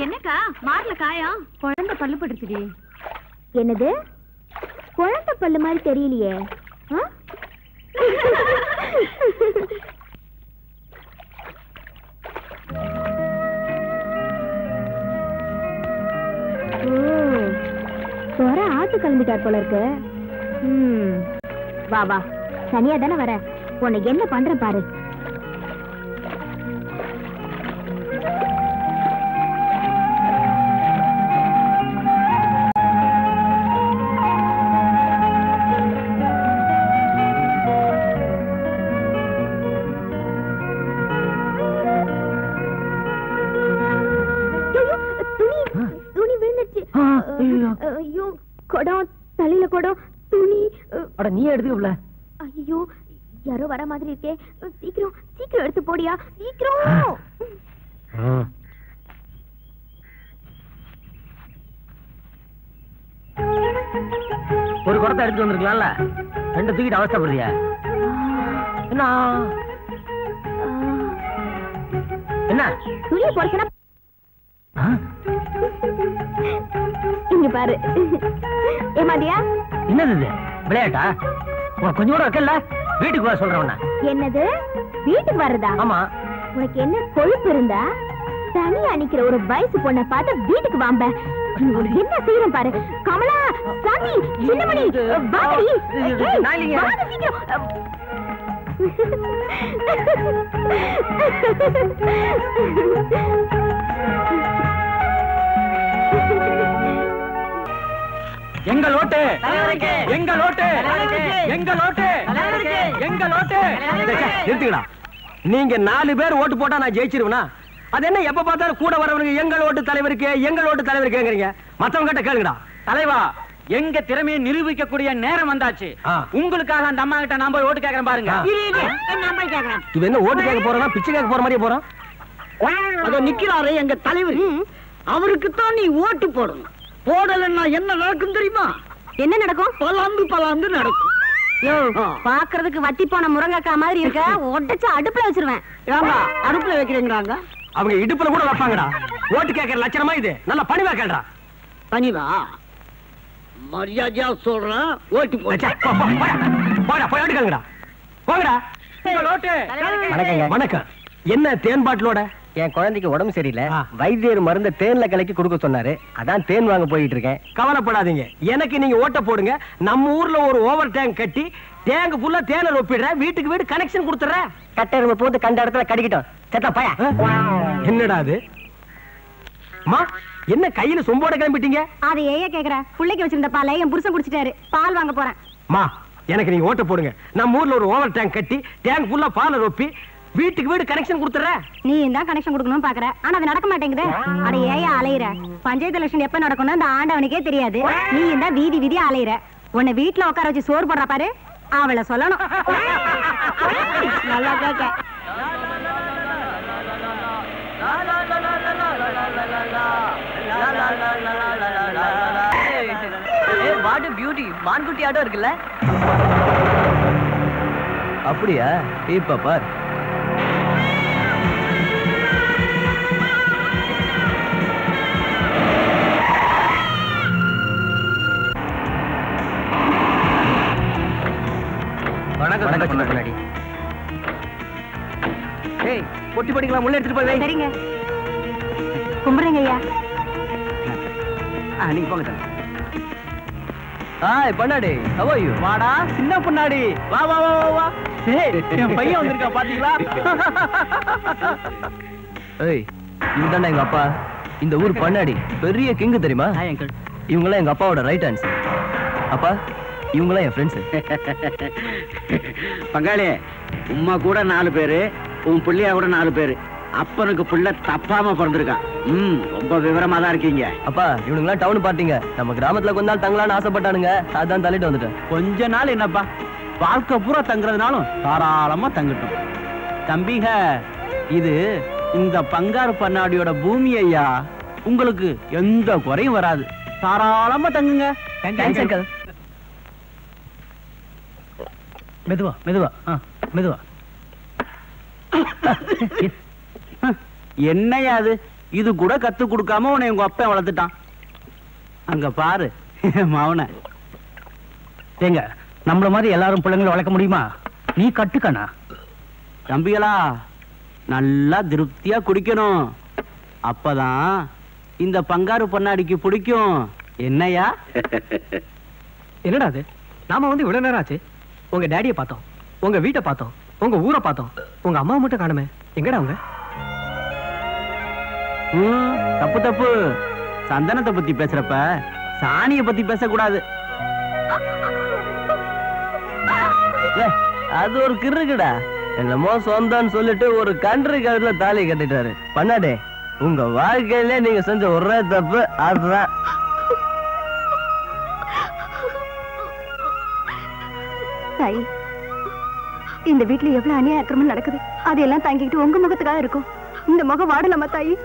என்னக்கா மார்ல காயம்? குழந்தை பல்லு பட்டுச்சுடி. என்னது? குழந்தை பல்லு மாதிரி தெரியலையே. ஆத்து கிளம்பிட்டார் போல இருக்கு. வா வா, தனியா தானே வர, உனக்கு என்ன பண்ற பாரு. ஐயோ, குடம் தலையில குடம் துணி. அட நீ எடுத்துக்கல. ஐயோ, யாரோ வர மாதிரி இருக்கே. சீக்கிரம் சீக்கிரம் எடுத்து போடியா, சீக்கிரம். ஒரு குடத்தை எடுத்து வந்திருக்கலாம்ல, ரெண்டு தூக்கிட்டு அவஸ்தைப்படுறியா? என்ன என்ன துணியை போடுச்சனா இங்க பாரு. ஏமாதியா? என்னது இது விளையாட்டா? உனக்கு கொஞ்சம் கூட வைக்கல. வீட்டுக்கு வர சொல்றேன். என்னது வீட்டுக்கு வர்றதா? ஆமா. உனக்கு என்ன கொழுப்பு இருந்தா தனியா நிக்கிற ஒரு வயசு பொண்ணை பார்த்து வீட்டுக்கு வாம்ப. என்ன செய்யறேன் பாரு. கமலா, சாந்தி, சின்னமணி, பாடி. எங்கள் ஓட்டு, எங்கள் ஓட்டு, எங்கள் ஓட்டு, எங்கள் ஓட்டு. நிறுத்துக்கடா. நீங்க 4 பேர் ஓட்டு போட்டா நான் ஜெயிச்சிருவேனா? அது என்ன எப்ப பார்த்தாலும் கூட வரவங்க எங்கள் ஓட்டு தலைவருக்கு, எங்கள் ஓட்டு தலைவருக்குங்கறீங்க. மத்தவங்க கிட்ட கேளுங்கடா. தலைவா, எங்க திறமையை நிரூபிக்கக்கூடிய நேரம் வந்தாச்சு. உங்களுக்காக அந்த அம்மா கிட்ட நான் போய் ஓட்டு கேட்கறேன் பாருங்க. இது என்ன ஓட்டு கேட்க போறோம்னா பிச்சை கேட்க போற மாதிரியே போறோம். அதோ நிக்கிறாரு எங்க தலைவர். அவருக்கு தான் நீ ஓட்டு போடணும். போடலன்னா என்ன நடக்கும் தெரியுமா? என்ன நடக்கும்? பலாந்து பலாந்து நடக்கும். பாக்குறதுக்கு வத்தி போன முருங்கக்காய் மாதிரி இருக்க. உடைச்சு அடுப்புல வச்சிருவேன். ஏங்க அடுப்புல வைக்கிறீங்கறாங்க? அவங்க இடுப்புல கூட வைப்பாங்கடா. ஓட்டு கேட்கற லட்சணமா இது. நல்ல பணிவா கேளுடா. பணிவா? மரியாதையா சொல்றேன், ஓட்டு போடு. போடா, போய் ஓட்டு கேளுங்கடா. போங்கடா. வணக்கம். வணக்கம். என்ன தேன் பாட்டிலோட? என் குழந்தைக்கு உடம்பு சரியில்லை, வைத்தியர் மருந்த தேன்ல கலக்கி கொடுக்க சொன்னாரு. அதான் தேன் வாங்க போயிட்டு இருக்கேன். கவலைப்படாதீங்க, எனக்கு நீங்க ஓட்ட போடுங்க. நம்ம ஊர்ல ஒரு ஓவர் டேங்க் கட்டி டேங்க் ஃபுல்லா தேனை ஒப்பிடுறேன். வீட்டுக்கு வீடு கனெக்ஷன் கொடுத்துறேன். கட்டெருமை போட்டு கண்ட இடத்துல கடிக்கிட்டோம். செத்தா பையா. என்னடா அது? அம்மா, என்ன கையில சொம்போட கிளம்பிட்டீங்க? அது ஏன் கேக்குற? புள்ளைக்கு வச்சிருந்த பாலை என் புருஷன் குடிச்சிட்டாரு. பால் வாங்க போறேன். அம்மா, எனக்கு நீங்க ஓட்ட போடுங்க. நம்ம ஊர்ல ஒரு ஓவர் டேங்க் கட்டி டேங்க் ஃபுல்லா பாலை ஒப்பி வீட்டுக்கு வீடு கனெக்ஷன் கொடுத்துறேன். நீ தான் கனெக்ஷன் கொடுக்கணும்னு பாக்குற, ஆனா அது நடக்க மாட்டேங்குது. அட ஏயா அலையிற? பஞ்சாயத்து எலெக்ஷன் எப்ப நடக்கும்னு அந்த ஆண்டவனுக்கே தெரியாது. நீ தான் வீதி வீதியா அலையிற. உன்னை வீட்டுல உட்கார வச்சு சோறு போடுற பாரு, அவளை சொல்லணும். நல்லா கேட்க. What beauty. மான்குட்டி ஆட்டம் இருக்குல்ல? அப்படியா? இப்ப பார். முன்னாடி பொட்டி படிக்கலாம். உள்ள எடுத்துட்டு போய். சரிங்க, கும்பிடுங்க ஐயா. நீங்க போங்க. பண்ணாடி, how are you? வாடா சின்ன பொண்ணாடி, வா வா வா வா. என் பையன் வந்திருக்கா பாத்தீங்களா? ஏய், இவன்தான்டா எங்க அப்பா. இந்த ஊர் பண்ணாடி பெரிய கிங் தெரியுமா? இவங்களாம் எங்க அப்பாவோட ரைட் ஹேண்ட்ஸ். அப்பா, இவங்களாம் என் ஃப்ரெண்ட்ஸ். பங்காளி, உம்மா கூட 4 பேரு, உன் பிள்ளையா கூட 4 பேரு. அப்பனுக்கு புள்ள தப்பாம பிறந்திருக்கான். ரொம்ப விவரமா தான் இருக்கீங்க. அப்பா, இவனுங்களாம் டவுன் பார்த்தீங்க. நம்ம கிராமத்துல கொஞ்ச நாள் தங்கலான்னு ஆசைப்பட்டானுங்க. அதான் தள்ளிட்டு வந்துட்டேன். கொஞ்ச நாள் என்னப்பா, வாழ்க்கை பூரா தங்குறதுனாலும் தாராளமா தங்கட்டும். தம்பிக, இது இந்த பங்காரு பண்ணாடியோட பூமி ஐயா. உங்களுக்கு எந்த குறையும் வராது. தாராளமா தங்குங்க. மெதுவா மெதுவா மெதுவா. என்னையா அது? இது கூட கத்து கொடுக்காம உன்னை உங்க அப்பா வளர்த்துட்டான். அங்க பாரு மவன. ஏங்க நம்மள மாதிரி எல்லாரும் பிள்ளைங்களை வளர்க்க முடியுமா? நீ கட்டுக்கண்ணா. தம்பிகளா நல்லா திருப்தியா குடிக்கணும், அப்பதான் இந்த பங்காரு பொன்னாடிக்கு பிடிக்கும். என்னையா? என்னடா அது? நாம வந்து இவ்வளவு நேரம் ஆச்சு. உங்க டேடிய பார்த்தோம், உங்க வீட்டை பார்த்தோம், உங்க ஊரை பார்த்தோம், உங்க அம்மா மட்டும் காணுமே. எங்கடா அவங்க? தப்பு தப்பு. சந்தனத்தை பத்தி பேசுறப்ப சாணிய பத்தி பேசக்கூடாது. அது ஒரு கிறுக்குடா. என்னமோ சொந்தம்னு சொல்லிட்டு ஒரு கன்று கழுத்துல தாலி கட்டிட்டாரு. பண்ணாடே, உங்க வாழ்க்கையில நீங்க செஞ்ச ஒரே தப்பு அதுதான். தாய், இந்த வீட்டுல எவ்வளவு அநியாய அக்கிரமம் நடக்குது. அதையெல்லாம் தாங்கிக்கிட்டு உங்க முகத்துக்காக இருக்கும். இந்த முகம் வாடலாமா தாயி?